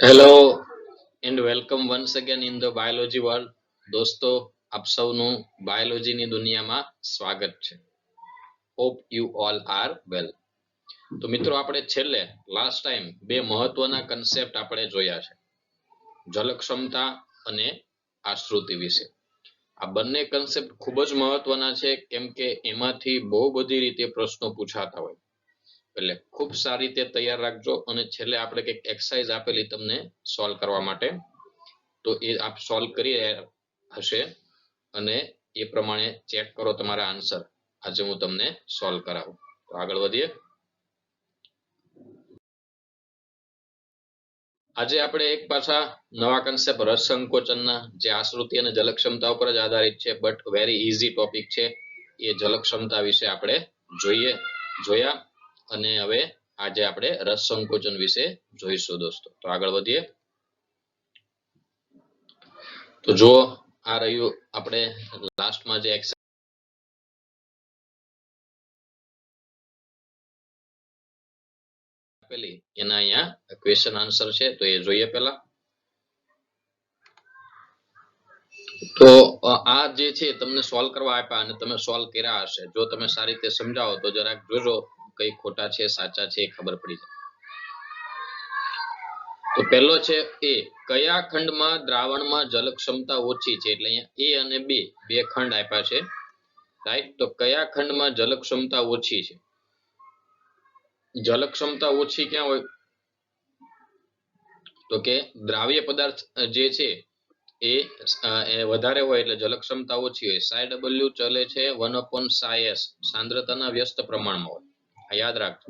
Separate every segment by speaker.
Speaker 1: Hello and welcome once again in the biology world. દોસ્તો આપ સૌનું બાયોલોજીની દુનિયામાં સ્વાગત છે. હોપ યુ ઓલ આર વેલ. તો મિત્રો આપણે છેલ્લે લાસ્ટ ટાઈમ બે મહત્વના કન્સેપ્ટ આપણે જોયા છે, જલક્ષમતા અને આશ્રુતિ વિશે. આ બંને કન્સેપ્ટ ખૂબ જ મહત્વના છે કેમ કે એમાંથી બહુ બધી રીતે પ્રશ્નો પૂછાતા હોય, એટલે ખૂબ સારી રીતે તૈયાર રાખજો. અને છેલ્લે આપણે કંઈક એક્સરસાઇઝ આપેલી તમને સોલ્વ કરવા માટે, તો એ આપ સોલ્વ કરી હશે અને એ પ્રમાણે ચેક કરો તમારા આન્સર. આજે હું તમને સોલ્વ કરાવું. તો આગળ વધીએ. આજે આપણે એક પાછા નવા કન્સેપ્ટ રસ સંકોચનના, જે આશ્રુતિ અને જલક્ષમતા ઉપર જ આધારિત છે, બટ વેરી ઈઝી ટોપિક છે. એ જલક્ષમતા વિશે આપણે જોયા અને હવે આજે આપણે રસ સંકોચન વિશે જોઈશું દોસ્તો. તો આગળ વધીએ. તો જો આ રહ્યું આપણે લાસ્ટમાં જે આપેલી એના અહીંયા ક્વેશ્ચન આન્સર છે, તો એ જોઈએ પહેલા. તો આ જે છે તમને સોલ્વ કરવા આપ્યા અને તમે સોલ્વ કર્યા હશે. જો તમે સારી રીતે સમજાવો તો જરાક જોજો કઈ ખોટા છે સાચા છે ખબર પડી જાય. તો પહેલો છે એ, કયા ખંડમાં દ્રાવણમાં જલક્ષમતા ઓછી છે? એટલે અહીંયા એ અને બે ખંડ આપ્યા છે, રાઈટ. તો કયા ખંડમાં જલક્ષમતા ઓછી છે? જલક્ષમતા ઓછી ક્યાં હોય? તો કે દ્રાવ્ય પદાર્થ જે છે એ વધારે હોય એટલે જલક્ષમતા ઓછી હોય. સાઈ ડબલ્યુ ચલે છે 1/psi s, સાંદ્રતાના વ્યસ્ત પ્રમાણમાં હોય. આ યાદ રાખજો.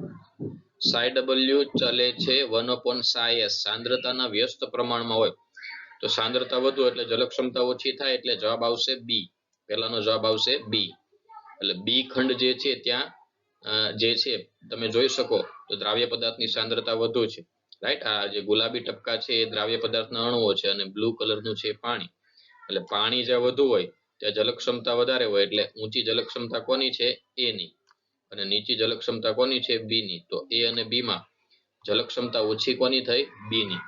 Speaker 1: સાઈ ડબલ્યુ ચલે છે 1/psi s, સાંદ્રતાના વ્યસ્ત પ્રમાણમાં હોય. તો સાંદ્રતા વધુ એટલે જલક્ષમતા ઓછી થાય, એટલે જવાબ આવશે બી. પહેલાનો જવાબ આવશે બી. એટલે બી ખંડ જે છે ત્યાં જે છે તમે જોઈ શકો તો દ્રાવ્ય પદાર્થની સાંદ્રતા વધુ છે, રાઈટ. આ જે ગુલાબી ટપકા છે એ દ્રાવ્ય પદાર્થના અણુઓ છે અને બ્લુ કલરનું છે પાણી. એટલે પાણી જ્યાં વધુ હોય ત્યાં જલક્ષમતા વધારે હોય, એટલે ઊંચી જલક્ષમતા કોની છે? એ ની. અને નીચી જલક્ષમતા કોની છે? બી ની. તો એ અને બી માં જલક્ષમતા ઓછી કોની થઈ? બી ની.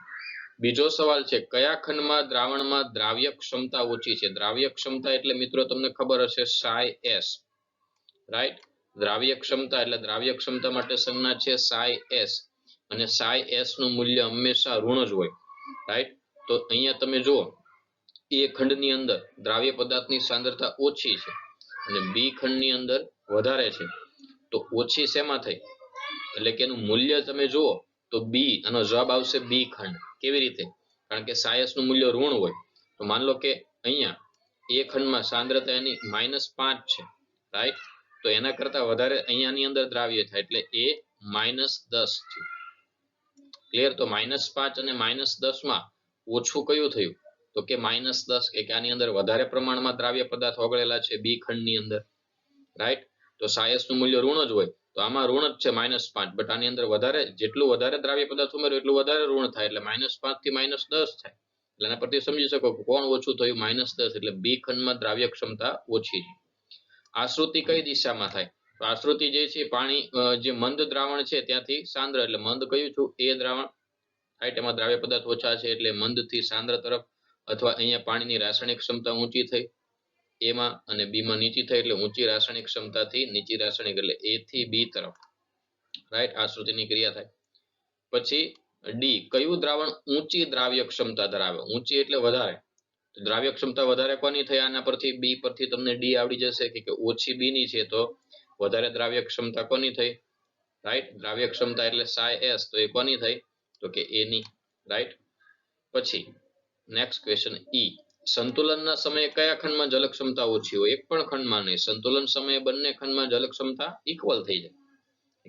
Speaker 1: બીજો સવાલ છે, કયા ખંડમાં દ્રાવણમાં દ્રાવ્ય ક્ષમતા ઓછી છે? દ્રાવ્ય ક્ષમતા એટલે મિત્રો તમને ખબર હશે સાઈ એસ, રાઈટ. દ્રાવ્ય ક્ષમતા એટલે દ્રાવ્ય ક્ષમતા માટે સંજ્ઞા છે સાઈ એસ, અને સાઈ એસ નું મૂલ્ય હંમેશા ઋણ જ હોય, રાઈટ. તો અહીંયા તમે જુઓ એ ખંડની અંદર દ્રાવ્ય પદાર્થની સાંદ્રતા ઓછી છે અને બી ખંડની અંદર વધારે છે. તો ઓછી શેમાં થઈ? એટલે કે એનું મૂલ્ય તમે જુઓ તો બી, આનો જવાબ આવશે બી ખંડ. કેવી રીતે? કારણ કે સાયસ નું મૂલ્ય ઋણ હોય. તો માન લો કે અહીંયા એ ખંડમાં સાંદ્રતા એની -5 છે, રાઈટ. તો એના કરતા વધારે અહીંયાની અંદર દ્રાવ્ય થાય એટલે એ -10 છે. ક્લિયર? તો -5 અને -10 માં ઓછું કયું થયું? તો કે -10, કે આની અંદર વધારે પ્રમાણમાં દ્રાવ્ય પદાર્થ ઓગળેલા છે બી ખંડની અંદર, રાઈટ. તો સાયસ નું મૂલ્ય ઋણ જ હોય, તો આમાં ઋણ જ છે -5, બટ આની અંદર વધારે, જેટલું વધારે દ્રાવ્ય પદાર્થ ઉમેર્યો એટલું વધારે ઋણ થાય, એટલે -5 થી -10 થાય. એટલે એના પરથી સમજી શકો કોણ ઓછું થયું? -10. એટલે બી ખંડમાં દ્રાવ્ય ક્ષમતા ઓછી છે. આશ્રુતિ કઈ દિશામાં થાય? તો આશ્રુતિ જે છે પાણી જે મંદ દ્રાવણ છે ત્યાંથી સાંદ્ર, એટલે મંદ કયું છું? એ દ્રાવણ, રાઈટ. એમાં દ્રાવ્ય પદાર્થ ઓછા છે એટલે મંદ થી સાંદ્ર તરફ, અથવા અહીંયા પાણીની રાસાયણિક ક્ષમતા ઊંચી થઈ એમાં, અને બી માં નીચી થઈ એટલે ઊંચી રાસાયણિક ક્ષમતાથી નીચી રાસાયણિક, એટલે એ થી બી તરફ, રાઈટ. આશ્રુતિની ક્રિયા થાય. પછી ડી, કયું દ્રાવણ ઊંચી દ્રાવ્ય ક્ષમતા ધરાવે? ઊંચી એટલે વધારે. દ્રાવ્ય ક્ષમતા વધારે કોની થઈ? આના પરથી બી પરથી તમને ડી આવડી જશે કે ઓછી બી ની છે, તો વધારે દ્રાવ્ય ક્ષમતા કોની થઈ? રાઈટ. દ્રાવ્ય ક્ષમતા એટલે સાઈ એસ, તો એ કોની થઈ? તો કે એ ની, રાઈટ. પછી નેક્સ્ટ ક્વેશ્ચન ઈ, સંતુલનના સમયે કયા ખંડમાં જલક્ષમતા ઓછી હોય? એક પણ ખંડમાં નહીં. સંતુલન સમયે બંને ખંડમાં જલક્ષમતા ઇક્વલ થઈ જાય,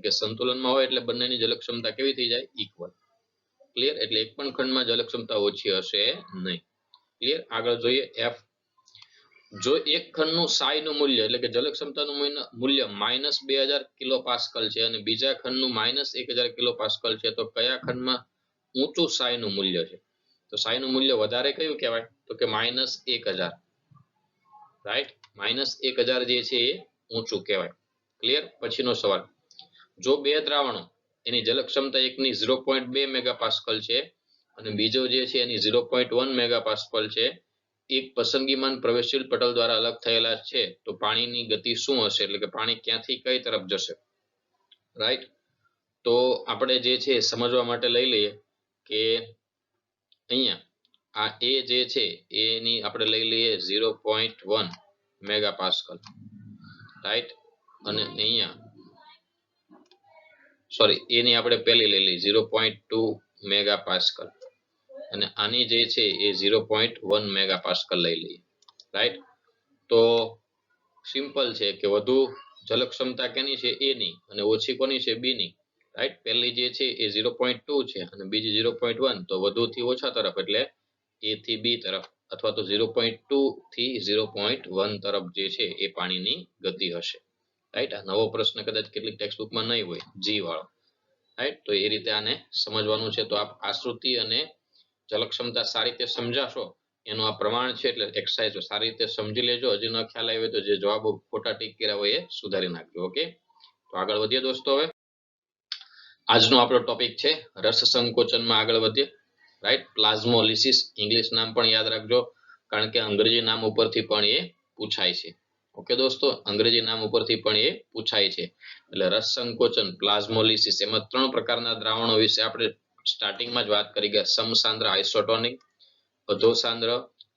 Speaker 1: કે સંતુલનમાં હોય એટલે બંનેની જલક્ષમતા કેવી થઈ જાય? ઇક્વલ. ક્લિયર? એટલે એક પણ ખંડમાં જલક્ષમતા ઓછી હશે નહીં. ક્લિયર? આગળ જોઈએ એફ. જો એક ખંડનું સાઈ નું મૂલ્ય એટલે કે જલક્ષમતાનું મૂલ્ય -2000 કિલોપાસ્કલ છે અને બીજા ખંડનું -1000 કિલોપાસ્કલ છે, તો કયા ખંડમાં ઊંચું સાઈ નું મૂલ્ય છે? તો સાઈ નું મૂલ્ય વધારે કયું કહેવાય? તો કે -1000, રાઈટ. -1000 જે છે એ ઊંચું કહેવાય. ક્લિયર? પછીનો સવાલ, જો બે દ્રાવણો એની જલક્ષમતા એકની 0.2 મેગાપાસ્કલ છે અને બીજો જે છે એની 0.1 મેગાપાસ્કલ છે. એક પસંદગીમાન પ્રવેશશીલ પટલ દ્વારા અલગ થયેલા છે તો પાણીની ગતિ શું હશે, એટલે કે પાણી ક્યાંથી કઈ તરફ જશે. રાઈટ, તો આપણે જે છે સમજવા માટે લઈ લઈએ કે અહીંયા આ એ જે છે એની આપણે લઈ લઈએ 0.1 મેગાપાસ્કલ. રાઈટ, અને અહીંયા સોરી એની આપણે પહેલી લઈ લઈએ 0.2 મેગાપાસ્કલ અને આની જે છે એ 0.1 મેગાપાસ્કલ લઈ લઈએ. રાઈટ, તો સિમ્પલ છે કે વધુ જલ ક્ષમતા કેની છે એ ની અને ઓછી કોની છે બી ની. રાઈટ, પહેલી જે છે એ 0.2 છે અને બીજી 0.1, તો વધુ થી ઓછા તરફ એટલે એ થી બી તરફ અથવા તો 0.2 થી 0.1 તરફ જે છે એ પાણીની ગતિ હશે. રાઈટ, આ નવો પ્રશ્ન કદાચ કેટલીક ટેક્સ્ટબુકમાં નહીં હોય જી વાળો. રાઈટ, તો એ રીતે આને સમજવાનું છે. તો આપ આશ્રુતિ અને જલક્ષમતા સારી રીતે સમજાશો એનું આ પ્રમાણ છે, એટલે એક્સરસાઇઝ સારી રીતે સમજી લેજો. હજી ન ખ્યાલ આવ્યો તો જે જવાબો ખોટા ટીક કર્યા હોય એ સુધારી નાખજો. ઓકે, તો આગળ વધીએ દોસ્તો. હવે આજનો આપણો ટોપિક છે રસ સંકોચનમાં આગળ વધીએ. રાઈટ, પ્લાઝ્મોલિસિસ ઇંગ્લિશ નામ પણ યાદ રાખજો, કારણ કે અંગ્રેજી નામ ઉપરથી પણ એ પૂછાય છે. ઓકે દોસ્તો, અંગ્રેજી નામ ઉપરથી પણ એ પૂછાય છે. એટલે રસ સંકોચન, પ્લાઝ્મોલિસિસ, એમાં 3 પ્રકારના દ્રાવણો વિશે આપણે સ્ટાર્ટિંગમાં જ વાત કરી ગયા. સમસાંદ્ર આઇસોટોનિક, અધોસાંદ્ર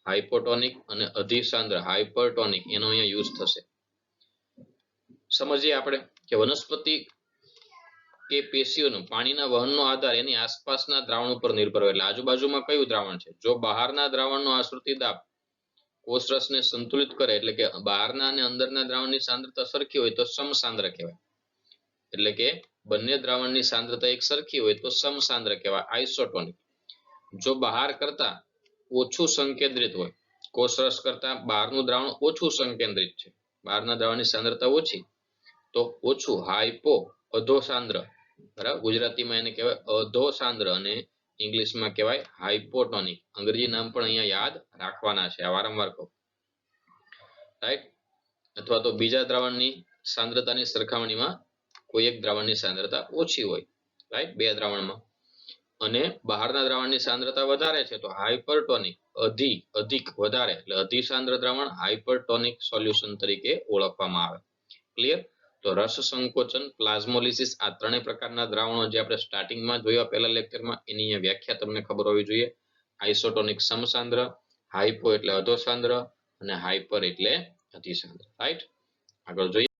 Speaker 1: હાઇપોટોનિક અને અધિસાંદ્ર હાઇપરટોનિક એનો અહીંયા યુઝ થશે. સમજીએ આપણે કે વનસ્પતિ કે પેશીઓનો પાણીના વહનનો આધાર એની આસપાસના દ્રાવણ ઉપર નિર્ભર હોય. એટલે આજુબાજુમાં કયું દ્રાવણ છે. જો બહારના દ્રાવણનો આશ્રુતિ દાબ કોષરસને સંતુલિત કરે, એટલે કે બહારના અને અંદરના દ્રાવણની સાંદ્રતા સરખી હોય તો સમસાંદ્ર કહેવાય. એટલે કે બંને દ્રાવણની સાંદ્રતા એક સરખી હોય તો સમસાંદ્ર કહેવાય, આઇસોટોનિક. જો બહાર કરતા ઓછું સંકેન્દ્રિત હોય, કોષરસ કરતા બહારનું દ્રાવણ ઓછું સંકેન્દ્રિત છે, બહારના દ્રાવણની સાંદ્રતા ઓછી તો ઓછું, હાઇપો અધોસાંદ્ર. બરાબર, ગુજરાતીમાં એને કહેવાય અધોસાંદ્ર અને ઇંગ્લિશમાં કહેવાય હાઇપોટોનિક. અંગ્રેજી નામ પણ અહીંયા યાદ રાખવાના છે, આ વારંવાર કહું. રાઈટ, અથવા તો બીજા દ્રાવણની સાંદ્રતાની સરખામણીમાં કોઈ એક દ્રાવણની સાંદ્રતા ઓછી હોય. રાઈટ, બે દ્રાવણમાં, અને બહારના દ્રાવણની સાંદ્રતા વધારે છે તો હાઇપરટોનિક, અધિક વધારે, એટલે અધિસાંદ્ર દ્રાવણ હાઇપરટોનિક સોલ્યુશન તરીકે ઓળખવામાં આવે. ક્લિયર? તો રસ સંકોચન, પ્લાઝ્મોલિસિસ, આ ત્રણેય પ્રકારના દ્રાવણો જે આપણે સ્ટાર્ટિંગમાં જોયા પહેલા લેક્ચરમાં, એની વ્યાખ્યા તમને ખબર હોવી જોઈએ. આઇસોટોનિક સમસાંદ્ર, હાઇપો એટલે અધોસાંદ્ર અને હાઇપર એટલે અધિસાંદ્ર. રાઈટ, આગળ જોઈએ.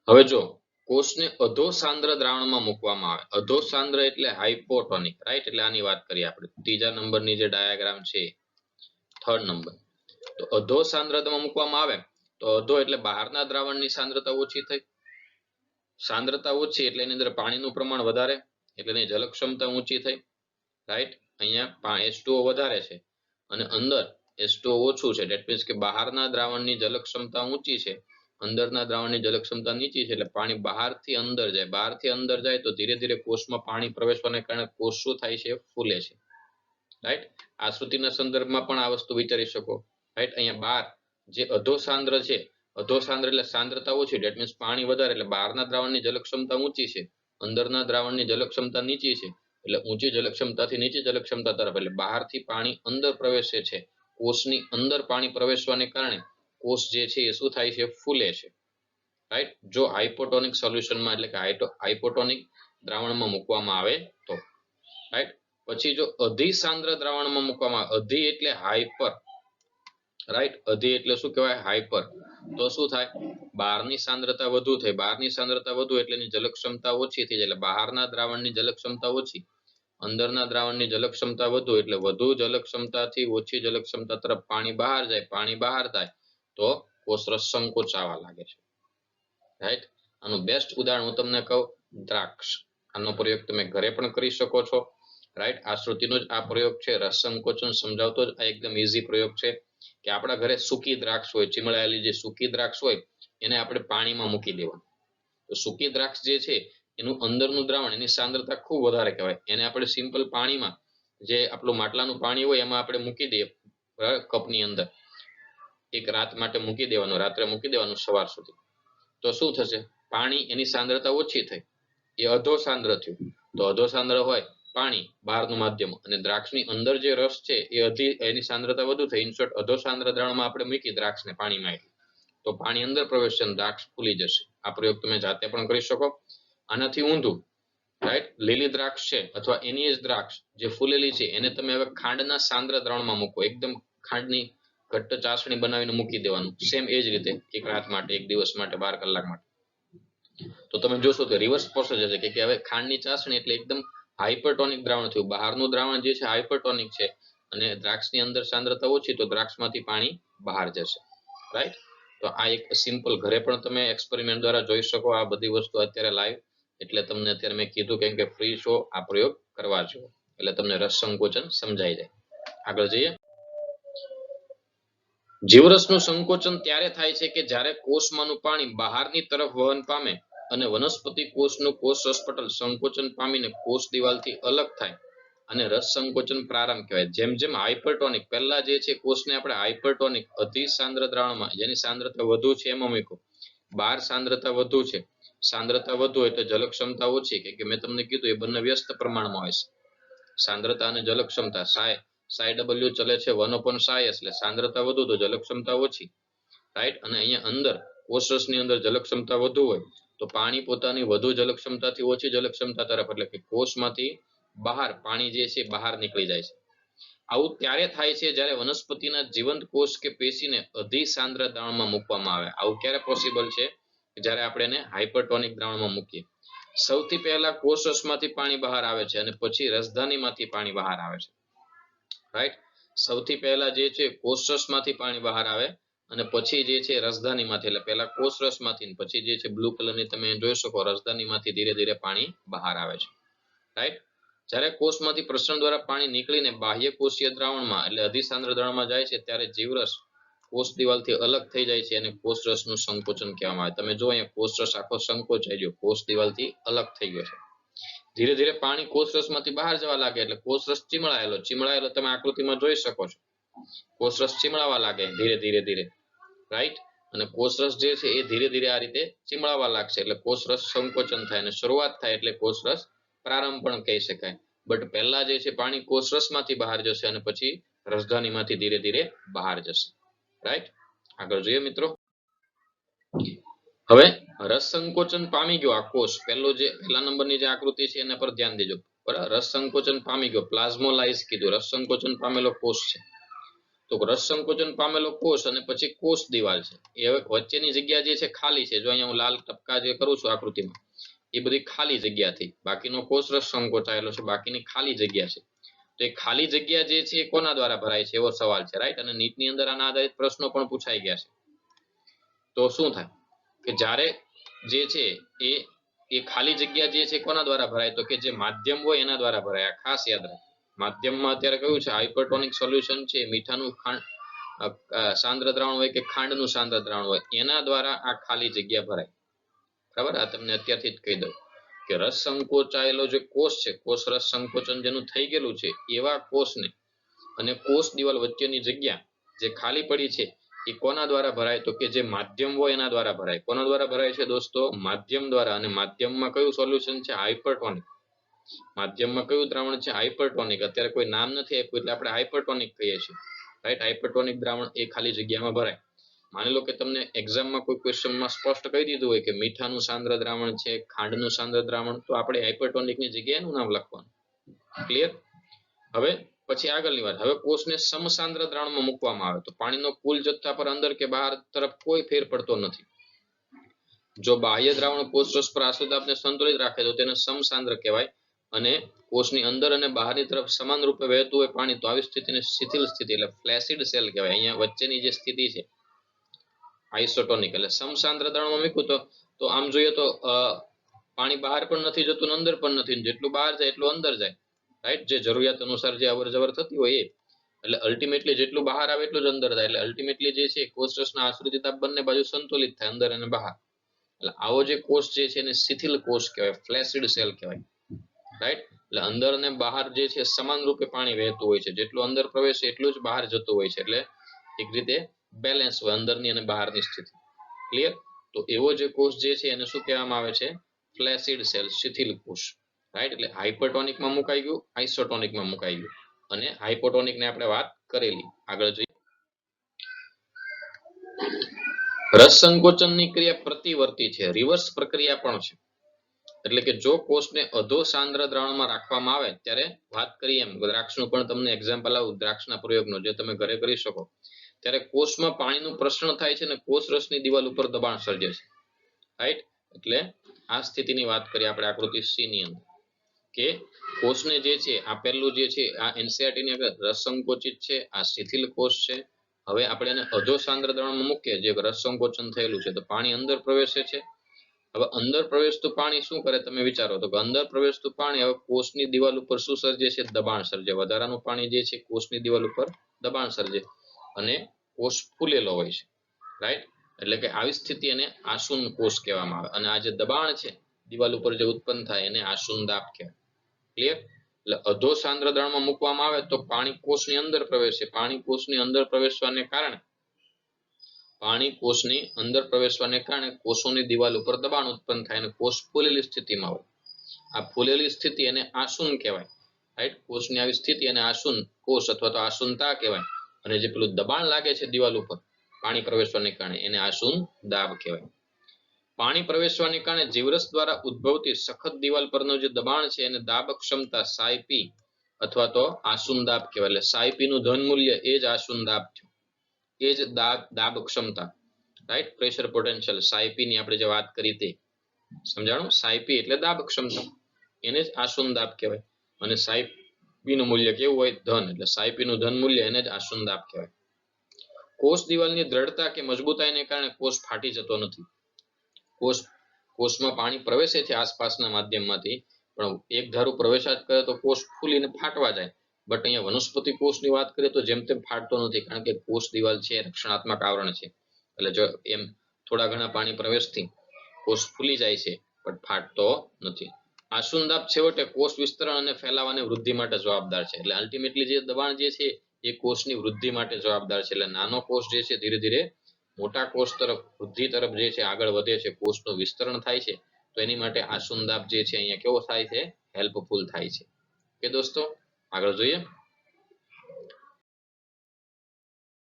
Speaker 1: હવે જો કોષને અધોસાંદ્ર દ્રાવણમાં મૂકવામાં આવે, અધોસાંદ્ર એટલે હાઇપોટોનિક. રાઈટ, એટલે આની વાત કરીએ આપણે. ત્રીજા નંબરની જે ડાયાગ્રામ છે, 3rd નંબર. તો અધોસાંદ્રતામાં મૂકવામાં આવે તો અધો એટલે બહારના દ્રાવણની સાંદ્રતા ઓછી થઈ, સાંદ્રતા ઓછી એટલે એની અંદર પાણીનું પ્રમાણ વધારે, એટલે એની જલ ક્ષમતા ઊંચી થઈ. રાઈટ, અહીંયા H2O વધારે છે અને અંદર H2O ઓછું છે. ધેટ મીન્સ કે બહારના દ્રાવણની જલ ક્ષમતા ઊંચી છે, અંદરના દ્રાવણની જલ ક્ષમતા નીચી છે. એટલે પાણી બહારથી અંદર જાય, બહારથી અંદર જાય તો ધીરે ધીરે કોષમાં પાણી પ્રવેશવાને કારણે કોષ શું થાય છે, ફૂલે છે. રાઈટ, આશ્રુતિના સંદર્ભમાં પણ આ વસ્તુ વિચારી શકો. રાઈટ, અહીંયા બહાર જે અધોસાંદ્ર છે, અધોસાંદ્ર એટલે સાંદ્રતા ઓછી, ધેટ મીન્સ પાણી વધારે, એટલે બહારના દ્રાવણની જલ ક્ષમતા ઊંચી છે, અંદરના દ્રાવણની જલ ક્ષમતા નીચી છે. એટલે ઊંચી જલ ક્ષમતાથી નીચી જલ ક્ષમતા તરફ, એટલે બહારથી પાણી અંદર પ્રવેશે છે. કોષની અંદર પાણી પ્રવેશવાને કારણે કોષ જે છે એ શું થાય છે, ફૂલે છે. રાઈટ, જો હાઇપોટોનિક સોલ્યુશનમાં એટલે કે હાઇપોટોનિક દ્રાવણમાં મૂકવામાં આવે તો. રાઈટ, પછી જો અધિસાંદ્ર દ્રાવણમાં મૂકવામાં આવે, અધિ એટલે હાઇપર. રાઈટ, અધિ એટલે શું કહેવાય, હાઇપર. તો શું થાય, બહારની સાંદ્રતા વધુ થઈ, બહારની સાંદ્રતા વધુ એટલે એની જલ ક્ષમતા ઓછી થઈ જાય, એટલે બહારના દ્રાવણની જલ ક્ષમતા ઓછી, અંદરના દ્રાવણની જલ ક્ષમતા વધુ, એટલે વધુ જલ ક્ષમતાથી ઓછી જલ ક્ષમતા તરફ પાણી બહાર જાય. પાણી બહાર થાય તો કોષરસ સંકોચાવા લાગે છે. રાઈટ, આનું બેસ્ટ ઉદાહરણ હું તમને કહું, દ્રાક્ષ. આનો પ્રયોગ તમે ઘરે પણ કરી શકો છો. રાઈટ, આશ્રુતિનો જ આ પ્રયોગ છે, રસ સંકોચન સમજાવતો જ આ એકદમ ઈઝી પ્રયોગ છે. કે આપણા ઘરે સૂકી દ્રાક્ષ હોય, ચીમળાયેલી જે સૂકી દ્રાક્ષ હોય એને આપણે પાણીમાં મૂકી દેવાનું. તો સૂકી દ્રાક્ષ જે છે એનું અંદરનું દ્રાવણ, એની સાંદ્રતા ખૂબ વધારે કહેવાય. એને આપણે સિમ્પલ પાણીમાં, જે આપણું માટલાનું પાણી હોય એમાં આપણે મૂકી દઈએ કપની અંદર, એક રાત માટે મૂકી દેવાનું, રાત્રે મૂકી દેવાનું સવાર સુધી. તો શું થશે, પાણી એની સાંદ્રતા ઓછી થઈ, એ અધોસાંદ્ર થયું. તો અધોસાંદ્ર હોય પાણી બહારનું માધ્યમ અને દ્રાક્ષની અંદર જે રસ છે એ એની સાંદ્રતા વધુ થઈ ઇનશોર્ટ અધો સાંદ્ર દ્રાવણમાં આપણે મૂકી દ્રાક્ષને પાણીમાં તો પાણી અંદર પ્રવેશશે અને દ્રાક્ષ ફૂલી જશે. આ પ્રયોગ તમે જાતે પણ કરી શકો. આનાથી ઊંધું, રાઈટ, લીલી દ્રાક્ષ છે અથવા એની જ દ્રાક્ષ જે ફૂલેલી છે એને તમે હવે ખાંડના સાંદ્ર દ્રાવણમાં મૂકો, એકદમ ખાંડની ઘટ્ટ ચાસણી બનાવીને મૂકી દેવાનું. સેમ એ જ રીતે એક રાત માટે, એક દિવસ માટે, 12 કલાક માટે. તો તમે જોશો કે રિવર્સ પ્રોસેસ છે કે હવે ખાંડની ચાસણી એટલે એકદમ હાઇપરટોનિક દ્રાવણ થયું. બહારનું દ્રાવણ જે છે હાઇપરટોનિક છે અને દ્રાક્ષની અંદર સાંદ્રતા ઓછી, તો દ્રાક્ષમાંથી પાણી બહાર જશે. રાઈટ. તો આ એક સિમ્પલ ઘરે પણ તમે એક્સપેરિમેન્ટ દ્વારા જોઈ શકો. આ બધી વસ્તુ અત્યારે લાઈવ એટલે તમને અત્યારે મેં કીધું કેમ કે ફ્રી શો આ પ્રયોગ કરવા જો એટલે તમને રસ સંકોચન સમજાઈ જાય. આગળ જઈએ. જીવરસનું સંકોચન ત્યારે થાય છે કે જ્યારે કોષમાંનું પાણી બહારની તરફ વહન પામે અને વનસ્પતિ કોષનું કોષ રસપટલ સંકોચન પામીને કોષ દિવાલથી અલગ થાય અને રસ સંકોચન પ્રારંભ કહેવાય. જેમ જેમ હાઇપરટોનિક, પહેલા જે છે કોષને આપણે હાઇપરટોનિક અતિ સાંદ્ર દ્રાવણમાં જેની સાંદ્રતા વધુ છે એમાં મૂકો. બહાર સાંદ્રતા વધુ છે, સાંદ્રતા વધુ એટલે જલ ક્ષમતા ઓછી, કે મેં તમને કીધું એ બંને વ્યસ્ત પ્રમાણમાં હોય છે. સાંદ્રતા અને જલ ક્ષમતા સાઈ ડબલ્યુ ચલે છે 1/psi એટલે સાંદ્રતા વધુ તો જલ ક્ષમતા ઓછી. રાઈટ. અને અહીંયા અંદર કોષરસની અંદર જલ ક્ષમતા વધુ હોય તો પાણી પોતાની વધુ જલ ક્ષમતાથી ઓછી જલ ક્ષમતા તરફ એટલે કે કોષમાંથી બહાર પાણી જે છે બહાર નીકળી જાય છે. આવું ત્યારે થાય છે જ્યારે વનસ્પતિના જીવંત કોષ કે પેશીને અધિ સાંદ્ર દ્રાવણમાં મૂકવામાં આવે. આવું ક્યારે પોસિબલ છે? જ્યારે આપણે એને હાઇપરટોનિક દ્રાવણમાં મૂકીએ. સૌથી પહેલા કોષરસમાંથી પાણી બહાર આવે છે અને પછી રસધાનીમાંથી પાણી બહાર આવે છે. રાઈટ. સૌથી પહેલા જે છે કોષરસમાંથી પાણી બહાર આવે અને પછી જે છે રસધાનીમાંથી, એટલે પહેલા કોષરસમાંથી પછી જે છે બ્લુ કલરની તમે જોઈ શકો રસધાનીમાંથી ધીરે ધીરે પાણી બહાર આવે છે. રાઈટ. જ્યારે કોષમાંથી પ્રસરણ દ્વારા પાણી નીકળીને બાહ્ય કોષીય દ્રાવણમાં એટલે અધિસાંદ્ર દ્રાવણમાં જાય છે ત્યારે જીવરસ કોષ દિવાલથી અલગ થઈ જાય છે અને કોષરસનું સંકોચન કહેવામાં આવે. તમે જો અહીંયા કોષરસ આખો સંકોચાઈ ગયો, કોષ દિવાલથી અલગ થઈ ગયો છે. ધીરે ધીરે પાણી કોષરસમાંથી બહાર જવા લાગે એટલે કોષરસ ચીમળાયેલો તમે આકૃતિમાં જોઈ શકો છો. કોષરસ ચીમળાવા લાગે ધીરે ધીરે ધીરે. રાઈટ. અને કોષરસ જે છે એ ધીરે ધીરે આ રીતે ચીમળાવા લાગશે એટલે કોષરસ સંકોચન થાય અને શરૂઆત થાય એટલે કોષરસ પ્રારંભ પણ કહી શકાય. બટ પહેલા જે છે પાણી કોષરસમાંથી બહાર જશે અને પછી રસધાનીમાંથી ધીરે ધીરે બહાર જશે. રાઈટ. આગળ જોઈએ મિત્રો. હવે રસ સંકોચન પામી ગયો આ કોષ, પહેલા નંબરની જે આકૃતિ છે એના પર ધ્યાન દેજો. બરાબર. રસ સંકોચન પામી ગયો, પ્લાઝ્મોલાઇઝ કીધું, રસ સંકોચન પામેલો કોષ છે. તો રસ સંકોચન પામેલો કોષ અને પછી કોષ દિવાલ છે એ હવે વચ્ચેની જગ્યા જે છે ખાલી છે. જો અહીંયા હું લાલ ટપકા જે કરું છું આકૃતિમાં એ બધી ખાલી જગ્યાથી, બાકીનો કોષ રસ સંકોચાયેલો છે, બાકીની ખાલી જગ્યા છે. તો એ ખાલી જગ્યા જે છે એ કોના દ્વારા ભરાય છે એવો સવાલ છે. રાઈટ. અને નીટની અંદર આના આધારિત પ્રશ્નો પણ પૂછાઈ ગયા છે. તો શું થાય કે જ્યારે જે છે એ ખાલી જગ્યા જે છે કોના દ્વારા ભરાય તો કે જે માધ્યમ હોય એના દ્વારા ભરાય. ખાસ યાદ રાખો, માધ્યમમાં અત્યારે કયું છે હાઇપરટોનિક સોલ્યુશન છે, મીઠાનું સાંદ્ર દ્રાવણ હોય કે ખાંડનું સાંદ્ર દ્રાવણ હોય એના દ્વારા આ ખાલી જગ્યા ભરાય. બરાબર. આ તમને અત્યારથી જ કહી દઉં કે રસ સંકોચાયેલો જે કોષ છે, કોષ રસ સંકોચન જેનું થઈ ગયેલું છે એવા કોષને અને કોષ દિવાલ વચ્ચેની જગ્યા જે ખાલી પડી છે એ કોના દ્વારા ભરાય તો કે જે માધ્યમ હોય એના દ્વારા ભરાય. કોના દ્વારા ભરાય છે દોસ્તો? માધ્યમ દ્વારા. અને માધ્યમમાં કયું સોલ્યુશન છે? હાઇપરટોનિક. માધ્યમમાં કયું દ્રાવણ છે? હાઇપરટોનિક. અત્યારે કોઈ નામ નથી આપ્યું એટલે આપણે હાઇપરટોનિક કહીએ છીએ. રાઈટ. હાઇપરટોનિક દ્રાવણ એ ખાલી જગ્યામાં ભરાય. માની લો કે તમને એક્ઝામમાં કોઈ ક્વેશ્ચનમાં સ્પષ્ટ કહી દીધું હોય કે મીઠાનું સાંદ્ર દ્રાવણ છે, ખાંડનું સાંદ્ર દ્રાવણ, તો આપણે હાઇપરટોનિકની જગ્યાએ એનું નામ લખવાનું. ક્લિયર? હવે પછી આગળની વાત. હવે કોષને સમસાંદ્ર દ્રાવણમાં મૂકવામાં આવે તો પાણીનો કુલ જથ્થા પર અંદર કે બહાર તરફ કોઈ ફેર પડતો નથી. જો બાહ્ય દ્રાવણ કોષરસ પર આશ્રિતાપને સંતુલિત રાખે તો તેને સમસાંદ્ર કહેવાય અને કોષની અંદર અને બહારની તરફ સમાન રૂપે વહેતું હોય પાણી તો આવી સ્થિતિને શિથિલ સ્થિતિ એટલે ફ્લેસિડ સેલ કહેવાય. અહીંયા વચ્ચેની જે સ્થિતિ છે આઇસોટોનિક એટલે સમસાંદ્ર દ્રાવણમાં મૂક્યું તો આમ જોઈએ તો પાણી બહાર પણ નથી જતું ને અંદર પણ નથી, જેટલું બહાર જાય એટલું અંદર જાય. રાઈટ. જે જરૂરિયાત અનુસાર જે અવર જવર થતી હોય એ એટલે અલ્ટિમેટલી જેટલું બહાર આવે એટલું જ અંદર થાય. એટલે અલ્ટિમેટલી જે છે કોષરસના આશ્રિતાપ બંને બાજુ સંતુલિત થાય, અંદર અને બહાર. એટલે આવો જે કોષ છે એને શિથિલ કોષ કહેવાય, ફ્લેસિડ સેલ કહેવાય. રાઈટ. એટલે અંદર અને બહાર જે છે સમાન રૂપે પાણી વહેતું હોય છે, જેટલું અંદર પ્રવેશે એટલું જ બહાર જતું હોય છે. એટલે એક રીતે બેલેન્સ હોય અંદરની અને બહારની સ્થિતિ. ક્લિયર? તો એવો જે કોષ જે છે એને શું કહેવામાં આવે છે? ફ્લેસિડ સેલ, શિથિલ કોષ. રાઈટ. એટલે હાઇપરટોનિકમાં મુકાઈ ગયું, આઇસોટોનિકમાં મુકાઈ ગયું, અને હાઇપોટોનિકને આપણે વાત કરેલી. આગળ જોઈએ. રસ સંકોચનની ક્રિયા પ્રતિવર્તી છે, રિવર્સ પ્રક્રિયા પણ છે. એટલે કે જો કોષને અધો સાંદ્ર દ્રાવણમાં રાખવામાં આવે, ત્યારે વાત કરીએ એમ દ્રાક્ષનું પણ તમને એક્ઝામ્પલ આવું દ્રાક્ષના પ્રયોગનો, જે તમે ઘરે કરી શકો, ત્યારે કોષમાં પાણીનું પ્રસરણ થાય છે અને કોષ રસની દિવાલ ઉપર દબાણ સર્જે છે. રાઈટ. એટલે આ સ્થિતિની વાત કરીએ આપણે આકૃતિ સી ની અંદર, કે કોષને જે છે આપેલું જે છે આ એનસીઆરટી ની અંદર રસ સંકોચિત છે, આ શિથિલ કોષ છે. હવે આપણે એને અધો સાંદ્ર દ્રાવણમાં મૂકીએ, જે રસ સંકોચન થયેલું છે, તો પાણી અંદર પ્રવેશે છે. હવે અંદર પ્રવેશતું પાણી શું કરે તમે વિચારો, તો અંદર પ્રવેશતું પાણી હવે કોષની દિવાલ ઉપર શું સર્જે છે? દબાણ સર્જે. વધારાનું પાણી જે છે કોષની દિવાલ ઉપર દબાણ સર્જે અને કોષ ફૂલેલો હોય છે. રાઈટ. એટલે કે આવી સ્થિતિ એને આસુન કોષ કહેવામાં આવે, અને આ જે દબાણ છે દિવાલ ઉપર જે ઉત્પન્ન થાય એને આસુન દાબ કહેવાય. ક્લિયર. એટલે અધો સાંદ્ર દ્રાવણમાં મૂકવામાં આવે તો પાણી કોષની અંદર પ્રવેશે. પાણી કોષની અંદર પ્રવેશવાને કારણે કોષોની દિવાલ ઉપર દબાણ ઉત્પન્ન થાય અને કોષ ફૂલેલી સ્થિતિમાં હોય. આ ફૂલેલી સ્થિતિ એને આસુન કહેવાય. રાઈટ. કોષની આવી સ્થિતિ એને આસુન કોષ અથવા તો આસુનતા કહેવાય. અને જે પેલું દબાણ લાગે છે દિવાલ ઉપર પાણી પ્રવેશવાને કારણે એને આસુન દાબ કહેવાય. પાણી પ્રવેશવાને કારણે જીવરસ દ્વારા ઉદ્ભવતી સખત દિવાલ પરનું જે દબાણ છે એને દાબ ક્ષમતા સાયપી અથવા તો આસુન દાબ કહેવાય. એટલે સાયપી નું ધન મૂલ્ય એ જ આસુન દાબ થયું, એ જ દાબ ક્ષમતા. રાઈટ. પ્રેશર પોટેન્શિયલ સાયપી ની આપણે જે વાત કરી તે સમજાણું. સાયપી એટલે દાબ ક્ષમતા, એને જ આસુન દાબ કહેવાય. અને સાયપી નું મૂલ્ય કેવું હોય? ધન. એટલે સાયપી નું ધન મૂલ્ય એને જ આસુન દાબ કહેવાય. કોષ દિવાલની દ્રઢતા કે મજબૂતાઈને કારણે કોષ ફાટી જતો નથી. કોષમાં પાણી પ્રવેશે છે આસપાસના માધ્યમમાંથી, પણ એક ધારું પ્રવેશા જ કરે તો કોષ ફૂલીને ફાટવા જાય. બટ અહીંયા વનસ્પતિ કોષની વાત કરીએ તો જેમ તેમ ફાટતો નથી, કારણ કે કોષ દિવાલ છે રક્ષણાત્મક આવરણ છે. એટલે જો એમ થોડા ઘણા પાણી પ્રવેશથી કોષ ફૂલી જાય છે પણ ફાટતો નથી. આસુન દાબ છેવટે કોષ વિસ્તરણ અને ફેલાવા અને વૃદ્ધિ માટે જવાબદાર છે. એટલે અલ્ટિમેટલી જે દબાણ જે છે એ કોષની વૃદ્ધિ માટે જવાબદાર છે. એટલે નાનો કોષ જે છે ધીરે ધીરે મોટા કોષ તરફ વૃદ્ધિ તરફ જે છે આગળ વધે છે, કોષનું વિસ્તરણ થાય છે. તો એની માટે આસુન દાબ જે છે અહીંયા કેવો થાય છે? હેલ્પફુલ થાય છે. કે દોસ્તો આગળ જોઈએ.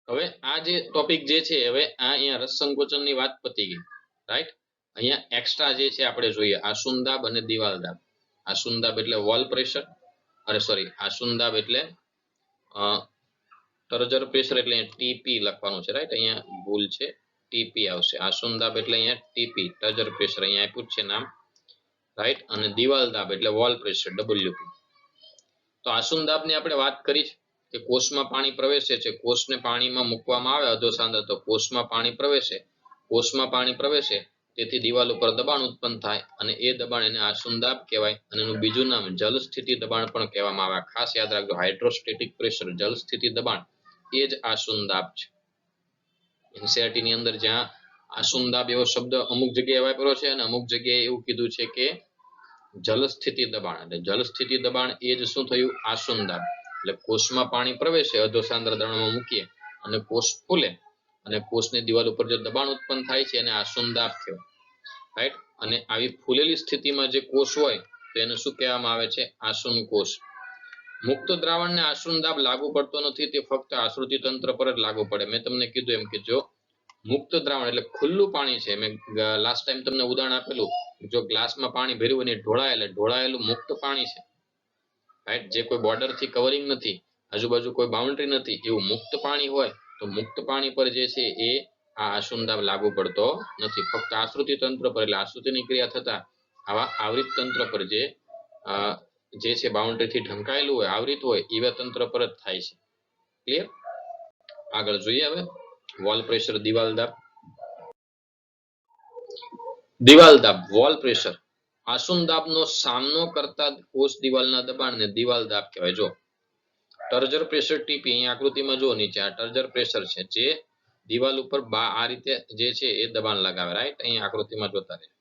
Speaker 1: હવે આ જે ટોપિક જે છે, હવે આ અહીંયા રસ સંકોચનની વાત પતી ગઈ. રાઈટ. અહીંયા એક્સ્ટ્રા જે છે આપણે જોઈએ આસુન દાબ અને દિવાલ દાબ. આસુન દાબ એટલે વોલ પ્રેશર, અરે સોરી, આસુન દાબ એટલે ટર્જર પ્રેશર, એટલે અહીંયા ટીપી લખવાનું છે. રાઈટ. અહીંયા ભૂલ છે, ટીપી આવશે. આસુન દાબ એટલે અહીંયા ટીપી ટર્જર પ્રેશર અહીંયા આપ્યું છે નામ. રાઈટ. અને દિવાલ દાબ એટલે વોલ પ્રેશર ડબલ્યુપી. તો આસુન દાબની આપણે વાત કરી કે કોષમાં પાણી પ્રવેશે છે, કોષને પાણીમાં મૂકવામાં આવે અધો સાંદ્ર તો કોષમાં પાણી પ્રવેશે, તેથી દિવાલ ઉપર દબાણ ઉત્પન્ન થાય અને એ દબાણ એને આસુન દાબ કહેવાય. અને એનું બીજું નામ જલ સ્થિતિ દબાણ પણ કહેવામાં આવે. ખાસ યાદ રાખજો, હાઇડ્રોસ્ટેટિક પ્રેશર, જલ સ્થિતિ દબાણ એ જ આસુન દાબ છે. એનસીઆરટી ની અંદર જ્યાં આસુન દાબ એવો શબ્દ અમુક જગ્યાએ વાપર્યો છે અને અમુક જગ્યાએ એવું કીધું છે કે જલ સ્થિતિ દબાણ. એટલે જલ સ્થિતિ દબાણ એ જ શું થયું? આસુન દાબ. એટલે કોષમાં પાણી પ્રવેશે અધો સાંદ્ર દ્રાવણમાં મૂકીએ અને કોષ ફૂલે અને કોષની દિવાલ ઉપર જે દબાણ ઉત્પન્ન થાય છે એને આસુન દાબ કહેવાય. રાઈટ. અને આવી ફૂલેલી સ્થિતિમાં જે કોષ હોય તો એને શું કહેવામાં આવે છે? આસુન કોષ. મુક્ત દ્રાવણને આસુન દાબ લાગુ પડતો નથી, તે ફક્ત આશ્રુતિ તંત્ર પર જ લાગુ પડે. મેં તમને કીધું એમ કે જો મુક્ત દ્રાવણ એટલે ખુલ્લું પાણી છે, મેં લાસ્ટ ટાઈમ તમને ઉદાહરણ આપેલું, જો ગ્લાસમાં પાણી ભર્યું અને ઢોળાયેલું મુક્ત પાણી છે. રાઈટ. જે કોઈ બોર્ડર થી કવરિંગ નથી, આજુબાજુ કોઈ બાઉન્ડ્રી નથી, એવું મુક્ત પાણી હોય તો મુક્ત પાણી પર જે છે એ આ આસુન દાબ લાગુ પડતો નથી. ફક્ત આશ્રુતિ તંત્ર પર, એટલે આશ્રુતિની ક્રિયા થતા આવા આવરિત તંત્ર પર જે છે બાઉન્ડ્રી થી ઢંકાયેલું હોય, આવરિત હોય એવા તંત્ર પર જ થાય છે. ક્લિયર. આગળ જોઈએ. હવે વોલ પ્રેશર, દિવાલ દાબ. દિવાલ દાબ, વોલ પ્રેશર. આસુન દાબનો સામનો કરતા કોષ દિવાલના દબાણને દિવાલ દાબ કહેવાય. જો ટર્જર પ્રેશર ટીપી અહીં આકૃતિમાં જો નીચે આ ટર્જર પ્રેશર છે, જે દિવાલ ઉપર આ રીતે જે છે એ દબાણ લગાવે. રાઈટ. અહીં આકૃતિમાં જોતા રહેજો.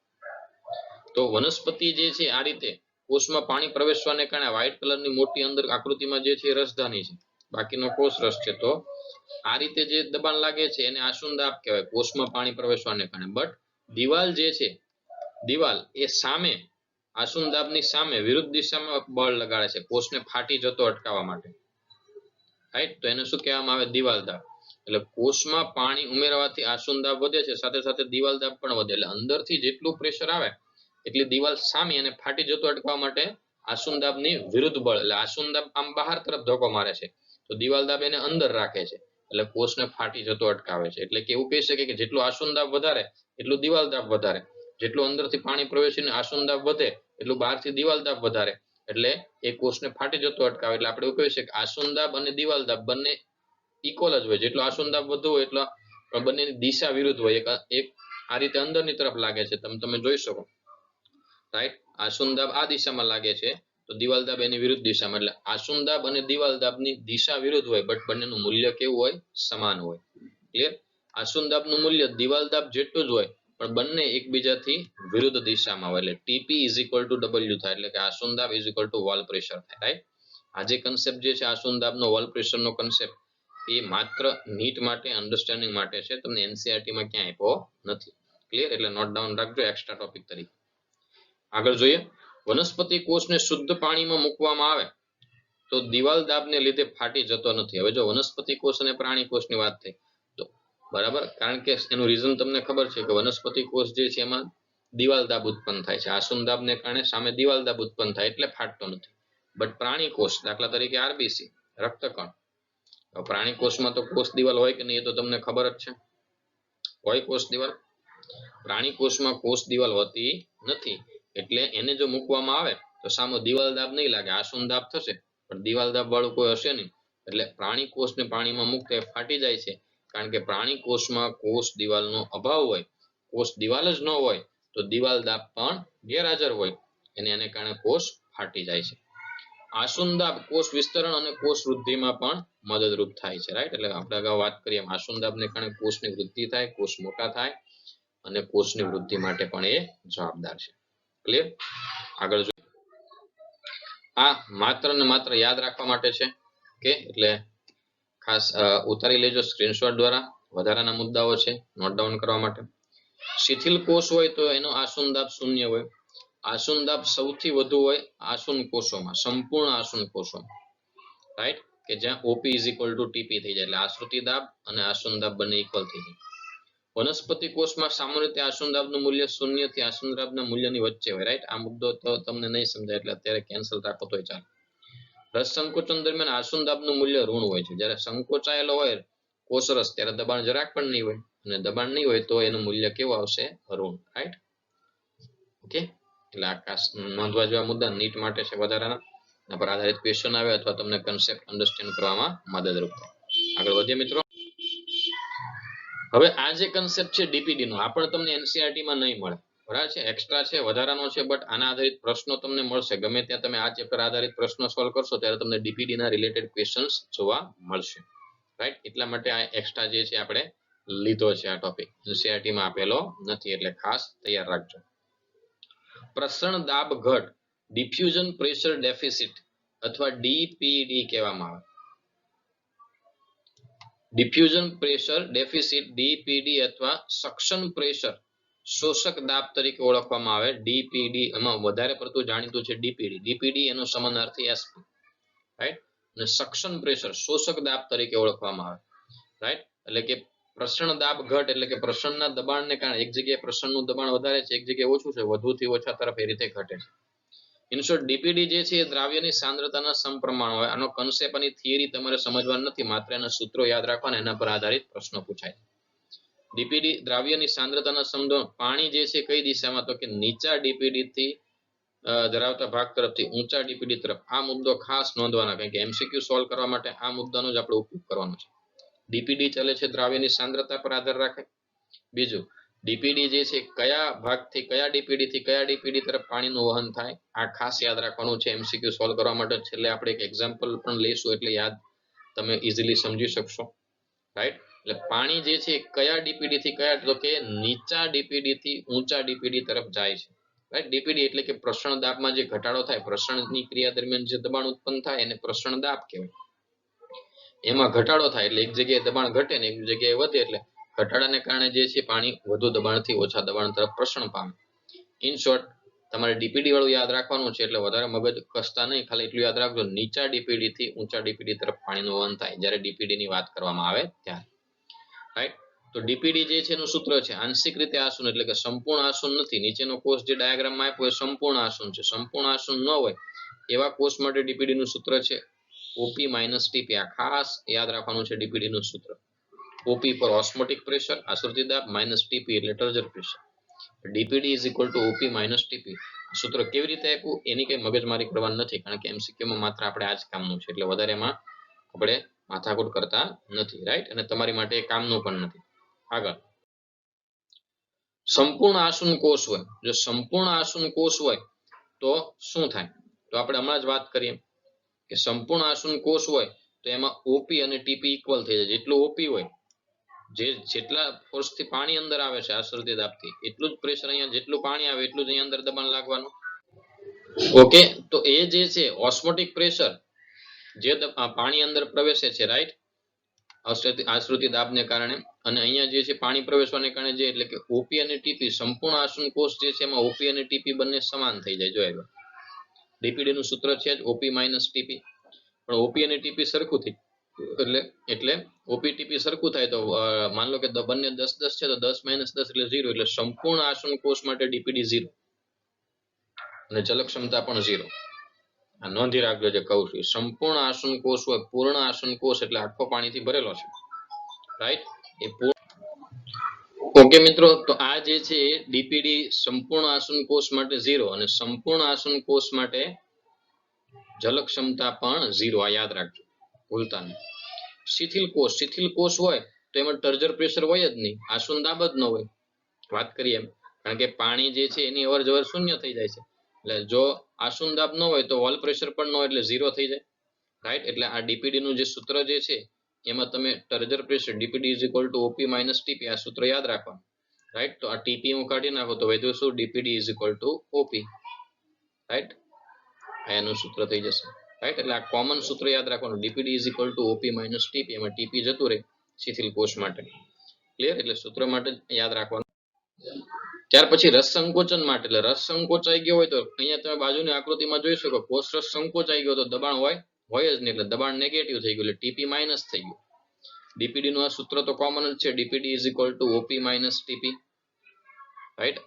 Speaker 1: તો વનસ્પતિ જે છે આ રીતે કોષમાં પાણી પ્રવેશવાને કારણે વ્હાઇટ કલરની મોટી અંદર આકૃતિમાં જે છે રસધાની છે, બાકીનો કોષ રસ છે. તો આ રીતે જે દબાણ લાગે છે એને આસુન દાબ કહેવાય કોષમાં પાણી પ્રવેશવાને કારણે. બટ દિવાલ જે છે, દિવાલ એ સામે આસુન દાબની સામે વિરુદ્ધ દિશામાં બળ લગાડે છે કોષને ફાટી જતો અટકાવવા માટે, રાઈટ? તો એને શું કહેવામાં આવે? દિવાલ દાબ. એટલે કોષમાં પાણી ઉમેરવાથી આસુન દાબ વધે છે, સાથે સાથે દિવાલ દાબ પણ વધે. એટલે અંદરથી જેટલું પ્રેશર આવે એટલી દિવાલ સામે અને ફાટી જતો અટકાવવા માટે આસુન દાબની વિરુદ્ધ બળ, એટલે આસુન દાબ આમ બહાર તરફ ધક્કો મારે છે તો દિવાલ દાબ એને અંદર રાખે છે, એટલે કોષને ફાટી જતો અટકાવે છે. એટલે કે એવું કહી શકે કે જેટલું આસુન દાબ વધારે એટલું દિવાલ દાબ વધારે, જેટલું અંદરથી પાણી પ્રવેશીને આસુન દાબ વધે એટલું બહારથી દિવાલ દાબ વધારે, એટલે એ કોષને ફાટી જતો અટકાવે. એટલે આપણે એવું કહી શકીએ કે આસુન દાબ અને દિવાલ દાબ બંને ઇક્વલ જ હોય. જેટલો આસુન દાબ વધુ હોય એટલો બંનેની દિશા વિરુદ્ધ હોય. એક આ રીતે અંદરની તરફ લાગે છે, તમે જોઈ શકો, રાઈટ? આસુન દાબ આ દિશામાં લાગે છે તો દિવાલ દાબ એની વિરુદ્ધ દિશામાં. એટલે આસુન દાબ અને દિવાલ દાબની દિશા વિરુદ્ધ હોય, બટ બંનેનું મૂલ્ય કેવું હોય? સમાન હોય. ક્લિયર? આસુન દાબનું મૂલ્ય દિવાલ દાબ જેટલું જ હોય પણ બંને એકબીજાથી વિરુદ્ધ દિશામાં હોય. એટલે TP = W થાય, એટલે કે આસુન દાબ = વોલ પ્રેશર થાય, રાઈટ? આ જે કન્સેપ્ટ જે છે આસુન દાબનો વોલ પ્રેશરનો કન્સેપ્ટ એ માત્ર નીટ માટે અન્ડરસ્ટેન્ડિંગ માટે છે, તમને NCERT માં ક્યાંય આપ્યો નથી. ક્લિયર? એટલે નોટ ડાઉન રાખજો એક્સ્ટ્રા ટોપિક તરીકે. આગળ જોઈએ, વનસ્પતિ કોષને શુદ્ધ પાણીમાં મૂકવામાં આવે તો દિવાલ દાબને લીધે ફાટી જતો નથી. હવે જો વનસ્પતિ કોષ અને પ્રાણી કોષની વાત થઈ તો બરાબર, કારણ કે એનું રીઝન તમને ખબર છે કે વનસ્પતિ કોષ જે છે એમાં દિવાલ દાબ ઉત્પન્ન થાય છે. આસુન દાબને કારણે સામે દિવાલ દાબ ઉત્પન્ન થાય એટલે ફાટતો નથી. બટ પ્રાણી કોષ, દાખલા તરીકે RBC રક્તકણ, પ્રાણી કોષમાં તો કોષ દિવાલ હોય કે નહીં એ તો તમને ખબર જ છે. હોય કોષ દિવાલ? પ્રાણી કોષમાં કોષ દિવાલ હોતી નથી. એટલે એને જો મૂકવામાં આવે તો સામે દિવાલ દાબ નહીં લાગે, આસુન દાબ થશે પણ દિવાલ દાબ વાળું કોઈ હશે નહીં. એટલે પ્રાણી કોષને પાણીમાં મૂકતે ફાટી જાય છે, કારણ કે પ્રાણી કોષમાં કોષ દિવાલનો અભાવ હોય. કોષ દિવાલ જ ન હોય તો દિવાલ દાબ પણ ગેરહાજર હોય, એને કારણે કોષ ફાટી જાય છે. આસુન દાબ કોષ વિસ્તરણ અને કોષ વૃદ્ધિમાં પણ મદદરૂપ થાય છે, રાઈટ? એટલે આપણે અગાઉ વાત કરીએ આસુન દાબને કારણે કોષની વૃદ્ધિ થાય, કોષ મોટા થાય અને કોષની વૃદ્ધિ માટે પણ એ જવાબદાર છે. ક્લિયર? આગળ જોઈએ, આ માત્ર ને માત્ર યાદ રાખવા માટે છે કે એટલે ખાસ ઉતારી લેજો સ્ક્રીનશોટ દ્વારા. વધારાના મુદ્દાઓ છે નોટ ડાઉન કરવા માટે. શિથિલ કોષ હોય તો એનો આસુન દાબ 0 હોય. આસુન દાબ સૌથી વધુ હોય આસુન કોષોમાં, સંપૂર્ણ આસુન કોષોમાં, રાઈટ? કે જ્યાં OP = TP થઈ જાય, એટલે આશ્રુતિ દાબ અને આસુન દાબ બંને ઇક્વલ થઈ જાય. વનસ્પતિ કોષમાં સામાન્ય રીતે આસુન દાબનું મૂલ્ય 0 થી આસુન દાબના મૂલ્યની વચ્ચે હોય, રાઈટ? આ મુદ્દો તો તમને નહીં સમજાય એટલે અત્યારે કેન્સલ રાખો તોય ચાલે. રસ સંકોચન દરમિયાન આસુન દાબનું મૂલ્ય ઋણ હોય છે. જ્યારે સંકોચાયેલો હોય કોષરસ ત્યારે દબાણ જરાક પણ નહીં હોય, અને દબાણ નહીં હોય તો એનું મૂલ્ય કેવું આવશે? ઋણ, રાઈટ? ઓકે, એટલે આ ખાસ નોંધવા જેવા મુદ્દા નીટ માટે છે વધારાના, એના પર આધારિત ક્વેશ્ચન આવે અથવા તમને કન્સેપ્ટ અન્ડરસ્ટેન્ડ કરવામાં મદદરૂપ થાય. આગળ વધીએ મિત્રો. હવે આ જે કન્સેપ્ટ છે DPD નો, આ પણ તમને NCERT માં નહીં મળે, બરાબર છે? એક્સ્ટ્રા છે, વધારાનો છે, બટ આના આધારિત પ્રશ્નો તમને મળશે. ગમે ત્યાં તમે આ ચેપ્ટર આધારિત પ્રશ્નો સોલ્વ કરશો ત્યારે તમને DPD ના રિલેટેડ ક્વેશ્ચન્સ જોવા મળશે, રાઈટ? એટલા માટે આ એક્સ્ટ્રા જે છે આપણે લીધો છે. આ ટોપિક NCERT માં આપેલો નથી, એટલે ખાસ તૈયાર રાખજો. પ્રસરણ દાબ ઘટ, ડિફ્યુઝન પ્રેશર ડેફિસિટ અથવા DPD કહેવામાં આવે. ડિફ્યુઝન પ્રેશર ડેફિસિટ DPD અથવા સક્શન પ્રેશર શોષક દાબ તરીકે ઓળખવામાં આવે. DPD એમાં વધારે પડતું જાણીતું છે DPD એનો સમાનાર્થી SP, રાઈટ? અને સક્શન પ્રેશર શોષક દાબ તરીકે ઓળખવામાં આવે, રાઈટ? એટલે કે પ્રસરણ દાબ ઘટ એટલે કે પ્રસરણના દબાણને કારણે એક જગ્યાએ પ્રસરણનું દબાણ વધારે છે, એક જગ્યાએ ઓછું છે, વધુથી ઓછા તરફ એ રીતે ઘટે છે. ઇન શોર્ટ DPD જે છે એ દ્રાવ્યની સાંદ્રતાના સમપ્રમાણ હોય. આનો કન્સેપ્ટ અને થિયરી તમારે સમજવાનું નથી, માત્ર એના સૂત્રો યાદ રાખવાના, એના પર આધારિત પ્રશ્નો પૂછાય. DPD દ્રાવ્યની સાંદ્રતાના સમપ્રમાણ. પાણી જે છે કઈ દિશામાં? તો કે નીચા DPD થી ધરાવતા ભાગ તરફથી ઊંચા DPD તરફ. આ મુદ્દો ખાસ નોંધવાના, કારણ કે MCQ સોલ્વ કરવા માટે આ મુદ્દાનો જ આપણે ઉપયોગ કરવાનો છે. DPD ચલે છે દ્રાવ્યની સાંદ્રતા પર આધાર રાખે. બીજું, DPD જે છે કયા ભાગથી કયા DPD થી કયા DPD તરફ પાણીનું વહન થાય, આ ખાસ યાદ રાખવાનું છે MCQ સોલ્વ કરવા માટે. છેલ્લે આપણે એક એક્ઝામ્પલ પણ લઈશું એટલે યાદ તમે ઇઝીલી સમજી શકશો, રાઈટ? એટલે પાણી જે છે કયા DPD થી કયા, તો કે નીચા DPD થી ઊંચા DPD તરફ જાય છે, રાઈટ? DPD એટલે કે પ્રસરણ દાબમાં જે ઘટાડો થાય, પ્રસરણની ક્રિયા દરમિયાન જે દબાણ ઉત્પન્ન થાય એને પ્રસરણ દાબ કહેવાય. એમાં ઘટાડો થાય એટલે એક જગ્યાએ દબાણ ઘટે ને એક જગ્યાએ વધે, એટલે ઘટાડાને કારણે જે છે પાણી વધુ દબાણથી ઓછા દબાણ તરફ પ્રસરણ પામે. ઇન શોર્ટ તમારે ડીપીડી વાળું યાદ રાખવાનું છે એટલે વધારે મગજ કસતા નહીં, ખાલી એટલું યાદ રાખજો નીચા ડીપીડી થી ઊંચા ડીપીડી તરફ પાણીનું વહન થાય જ્યારે ડીપીડી ની વાત કરવામાં આવે ત્યારે, રાઈટ. તો ડીપીડી જે છે એનું સૂત્ર છે આંશિક રીતે આસુન એટલે કે સંપૂર્ણ આસુન નથી. નીચેનો કોષ જે ડાયાગ્રામમાં આપ્યો એ સંપૂર્ણ આસુન છે. સંપૂર્ણ આસુન ન હોય એવા કોષ માટે ડીપીડી નું સૂત્ર છે ઓપી માઇનસ ટીપી. આ ખાસ યાદ રાખવાનું છે ડીપીડી નું સૂત્ર. ઓપી પર ઓસ્મોટિક પ્રેશર આશ્રિત દાબ માઇનસ ટીપી એટલે turgor pressure. DPD is equal to OP minus TP. સૂત્ર કેવી રીતે આપ્યું એની કઈ મગજમારી કરવાની નથી, કારણ કે એમસીક્યુ માં માત્ર આપણે આ જ કામનું છે એટલે વધારે એમાં આપણે માથાકૂટ કરતા નથી, રાઈટ. અને તમારી માટે એ કામનું પણ નથી. આગળ સંપૂર્ણ આસુન કોષ હોય, જો સંપૂર્ણ આસુન કોષ હોય તો શું થાય? તો આપણે હમણાં જ વાત કરીએ કે સંપૂર્ણ આસુન કોષ હોય તો એમાં ઓપી અને ટીપી ઇક્વલ થઈ જાય. જેટલું ઓપી હોય, જેટલા ફોર્સ થી પાણી અંદર આવે છે આશ્રિત દાબથી, એટલું જ પ્રેશર અહીંયા જેટલું પાણી આવે એટલું જ અહીંયા અંદર દબાણ લાગવાનું. ઓકે, તો એ જે છે ઓસ્મોટિક પ્રેશર જે પાણી અંદર પ્રવેશે છે, રાઈટ, આશ્રિત દાબને કારણે, અને અહીંયા જે છે પાણી પ્રવેશવાને કારણે જે એટલે કે ઓપી અને ટીપી સંપૂર્ણ આસુન કોષ જે છે એમાં ઓપી અને ટીપી બંને સમાન થઈ જાય. જોયેલો ડીપીડી નું સૂત્ર છે જ ઓપી માઇનસ ટીપી, પણ ઓપી અને ટીપી સરખું થઈ એટલે ઓપી ટીપી સરખું થાય તો માન લો કે બંને 10-10 છે તો 10 - 10 એટલે 0, એટલે સંપૂર્ણ આસુન કોષ માટે ડીપીડી 0 અને ચલક ક્ષમતા પણ 0. આ નોંધી રાખજો જે કહું છું. સંપૂર્ણ આસુન કોષ હોય, પૂર્ણ આસુન કોષ એટલે આખો પાણીથી ભરેલો છે, રાઈટ. એ ઓકે મિત્રો, તો આ જે છે ડીપીડી સંપૂર્ણ આસુન કોષ માટે 0 અને સંપૂર્ણ આસુન કોષ માટે જલ ક્ષમતા પણ 0. આ યાદ રાખજો, ભૂલતા નહીં. શિથિલ કોષ હોય તો એમાં ટર્જર પ્રેશર હોય જ નહીં, આસુન દાબ જ ન હોય. વાત કરીએ એમ, કારણ કે પાણી જે છે એની અવર જવર શૂન્ય થઈ જાય છે, એટલે જો આસુન દાબ ન હોય તો વોલ પ્રેશર પણ ન હોય એટલે 0 થઈ જાય, રાઈટ. એટલે આ ડીપીડી નું જે સૂત્ર જે છે એમાં તમે turgor pressure DPD is equal to OP minus TP આ સૂત્ર યાદ રાખવાનું, રાઈટ. તો આ ટીપી હું કાઢી નાખો તો વધ્યું શું? DPD is equal to OP, right. એનું સૂત્ર થઈ જશે, રાઈટ. એટલે આ કોમન સૂત્ર યાદ રાખવાનું, DPD is equal to OP minus TP. એમાં ટીપી જતું રહે શિથિલ કોષ માટે, ક્લિયર. એટલે સૂત્ર માટે યાદ રાખવાનું. ત્યાર પછી રસ સંકોચન માટે, એટલે રસ સંકોચાઈ ગયો હોય તો અહીંયા તમે બાજુની આકૃતિમાં જોઈ શકો કોષ રસ સંકોચાઈ ગયો તો દબાણ હોય જ નહીં, એટલે દબાણ નેગેટિવ થઈ ગયું એટલે ટીપી માઇનસ થઈ ગયું. ડીપીડી નું આ સૂત્ર તો કોમન જ છે, DPD is equal to OP minus TP, right.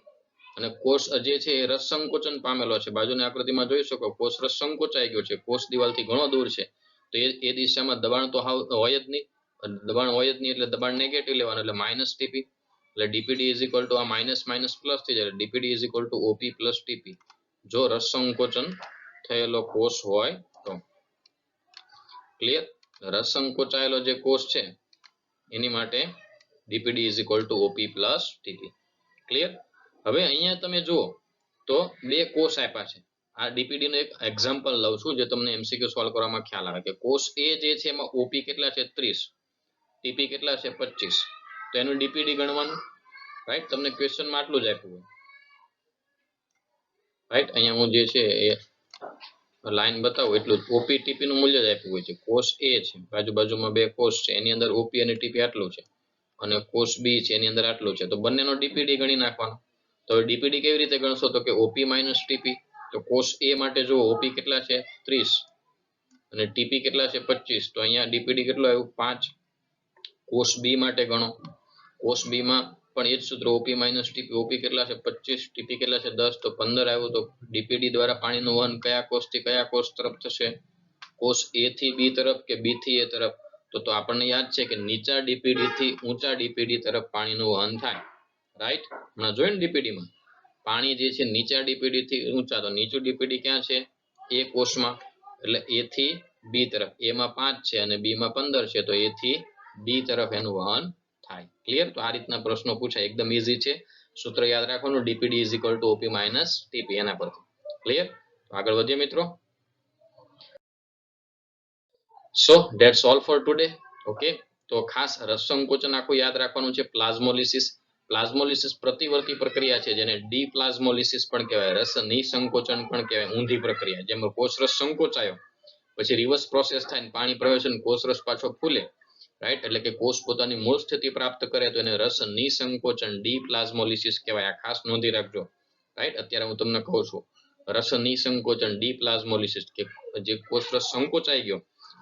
Speaker 1: અને કોષ જે છે એ રસ સંકોચન પામેલો છે, બાજુની આકૃતિમાં જોઈ શકો કોષ રસ સંકોચાઈ ગયો છે, કોષ દિવાલથી ઘણો દૂર છે, તો એ દિશામાં દબાણ તો હોય જ નહીં, એટલે દબાણ નેગેટિવ લેવાનું એટલે માઇનસ ટીપી. એટલે ડીપીડી ઇઝ ઇક્વલ ટુ આ માઇનસ માઇનસ પ્લસ થઈ જાય, DPD is equal to OP plus TP જો રસ સંકોચન થયેલો કોષ હોય તો, ક્લિયર. રસ સંકોચાયેલો જે કોષ છે એની માટે DPD is equal to OP plus TP, clear. હવે અહીંયા તમે જુઓ તો બે કોષ આપ્યા છે. આ ડીપીડી નું એક એક્ઝામ્પલ લઉં છું જે તમને એમસીક્યુ સોલ્વ કરવામાં ખ્યાલ આવે કે કોષ એ જે છે એમાં ઓપી કેટલા છે 30, ટીપી કેટલા છે 25, તો એનું ડીપીડી ગણવાનું, રાઈટ. તમને ક્વેશ્ચનમાં આટલું જ આપ્યું હોય, રાઈટ. અહીંયા હું જે છે એ લાઈન બતાવું એટલું જ ઓપી ટીપી નું મૂલ્ય જ આપ્યું હોય છે. કોષ એ છે, બાજુમાં બે કોષ છે, એની અંદર ઓપી અને ટીપી આટલું છે, અને કોષ બી છે એની અંદર આટલું છે, તો બંનેનો ડીપીડી ગણી નાખવાનો. તો ડીપીડી કેવી રીતે ગણશો? તો કે ઓપી માઇનસ ટીપી. તો કોષ એ માટે જો ઓપી કેટલા છે 30 અને ટીપી કેટલા છે 25, તો અહીંયા ડીપીડી કેટલો આવ્યું 5. કોષ બી માટે ગણો, કોષ બી માં પણ એ જ સૂત્ર ઓપી માઇનસ ટીપી. ઓપી કેટલા છે 25, ટીપી કેટલા છે 10, તો 15 આવ્યું. તો ડીપીડી દ્વારા પાણીનું વહન કયા કોષથી કયા કોષ તરફ થશે? કોષ એ થી બી તરફ કે બી થી એ તરફ? તો આપણને યાદ છે કે નીચા ડીપીડી થી ઊંચા ડીપીડી તરફ પાણીનું વહન થાય, રાઈટ. હમણાં જોયું ને ડીપીડી માં પાણી જે છે નીચા ડીપીડી થી ઊંચા, તો નીચું ડીપીડી ક્યાં છે? એ કોષમાં, એટલે એ થી બી તરફ. એ માં 5 છે અને બી માં 15 છે, તો એ થી બી તરફ એનું વહન થાય, ક્લિયર. તો આ રીતના પ્રશ્નો પૂછાય, એકદમ ઈઝી છે. સૂત્ર યાદ રાખવાનું, DPD is equal to OP minus TP, એના પરથી, ક્લિયર. આગળ વધીએ મિત્રો. So that's all for today. Okay, તો ખાસ રસ સંકોચન આખું યાદ રાખવાનું છે. પ્લાઝ્મોલિસિસ પ્રતિવર્તી પ્રક્રિયા છે જેને ડીપ્લાઝ્મોલિસિસ પણ કહેવાય, રસ નિસંકોચન પણ કહેવાય, ઊંધી પ્રક્રિયા. જેમાં કોષ રસ સંકોચાયો પછી રિવર્સ પ્રોસેસ થાય, પાણી પ્રવેશે, કોષ રસ પાછો ફૂલે, રાઈટ. એટલે કે કોષ પોતાની મૂળ સ્થિતિ પ્રાપ્ત કરે તો એને રસ નિસંકોચન ડીપ્લાઝ્મોલિસિસ કહેવાય. આ ખાસ નોંધી રાખજો. રાઈટ. અત્યારે હું તમને કહું છું રસ નિસંકોચન ડીપ્લાઝ્મોલિસિસ, કે જે કોષરસ સંકોચાઈ ગયો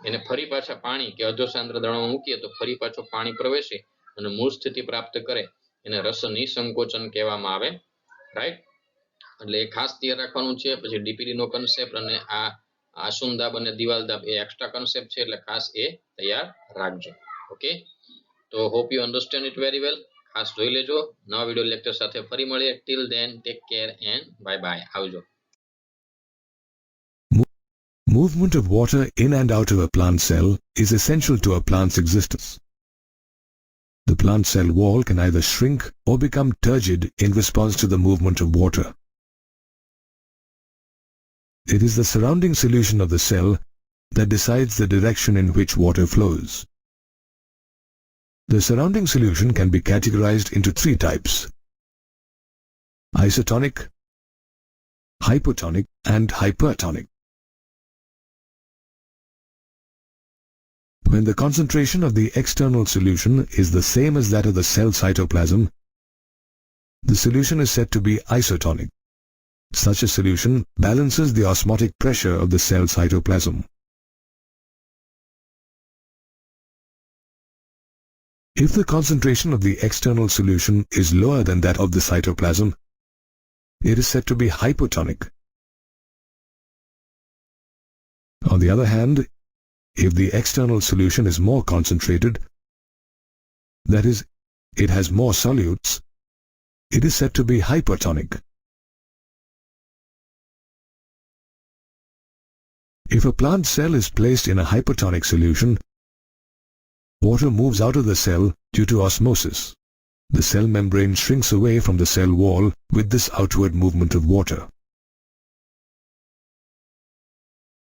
Speaker 1: એને ફરી પાછા પાણી કે અધોસાંદ્ર દ્રાવણમાં મૂકીએ તો ફરી પાછો પાણી પ્રવેશે અને મૂળ સ્થિતિ પ્રાપ્ત કરે એને રસ નિસંકોચન કહેવામાં આવે. રાઈટ. એટલે એ ખાસ ધ્યાન રાખવાનું છે. પછી ડીપીડી નો કન્સેપ્ટ અને આ આસુંદાબ અને દિવાલદાબ એ એક્સ્ટ્રા કન્સેપ્ટ છે, એટલે ખાસ એ તૈયાર રાખજો. ઓકે, તો hope you understand it very well. ખાસ જોઈ લેજો. નવા વિડિયો લેક્ચર સાથે ફરી મળીએ. Till then take care and bye bye. આવજો.
Speaker 2: Movement of water in and out of a plant cell is essential to a plant's existence. The plant cell wall can either shrink or become turgid in response to the movement of water. It is the surrounding solution of the cell that decides the direction in which water flows. The surrounding solution can be categorized into three types: isotonic, hypotonic, and hypertonic. When the concentration of the external solution is the same as that of the cell cytoplasm, the solution is said to be isotonic. Such a solution balances the osmotic pressure of the cell cytoplasm. If the concentration of the external solution is lower than that of the cytoplasm, it is said to be hypotonic. On the other hand, if the external solution is more concentrated, that is, it has more solutes, it is said to be hypertonic. If a plant cell is placed in a hypertonic solution, water moves out of the cell due to osmosis. The cell membrane shrinks away from the cell wall with this outward movement of water.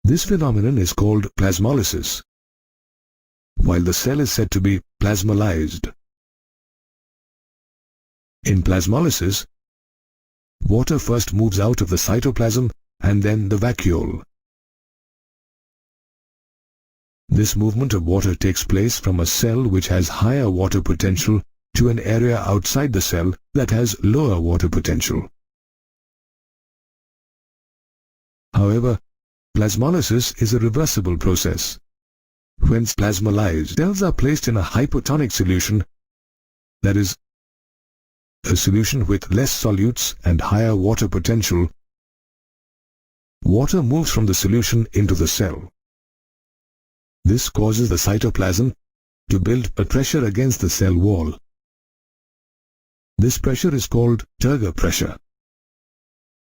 Speaker 2: This phenomenon is called plasmolysis, while the cell is said to be plasmolyzed. In plasmolysis, water first moves out of the cytoplasm and then the vacuole. This movement of water takes place from a cell which has higher water potential to an area outside the cell that has lower water potential. However, plasmolysis is a reversible process. When plasmolyzed cells are placed in a hypotonic solution, that is, a solution with less solutes and higher water potential, water moves from the solution into the cell. This causes the cytoplasm to build a pressure against the cell wall. This pressure is called turgor pressure.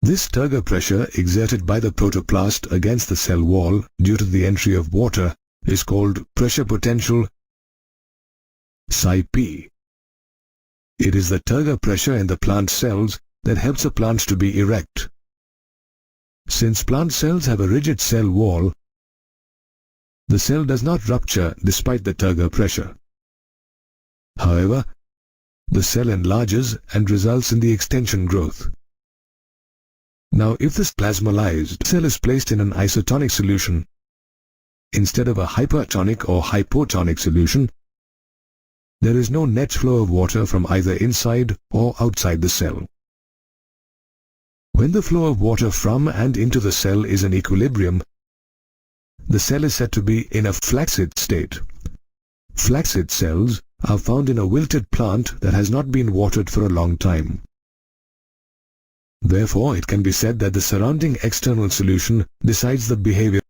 Speaker 2: This turgor pressure exerted by the protoplast against the cell wall due to the entry of water is called pressure potential psi P. It is the turgor pressure in the plant cells that helps a plant to be erect. Since plant cells have a rigid cell wall, the cell does not rupture despite the turgor pressure. However, the cell enlarges and results in the extension growth. Now, if this plasmolyzed cell is placed in an isotonic solution instead of a hypertonic or hypotonic solution, there is no net flow of water from either inside or outside the cell. When the flow of water from and into the cell is in equilibrium, the cell is said to be in a flaccid state. Flaccid cells are found in a wilted plant that has not been watered for a long time. Therefore, it can be said that the surrounding external solution decides the behavior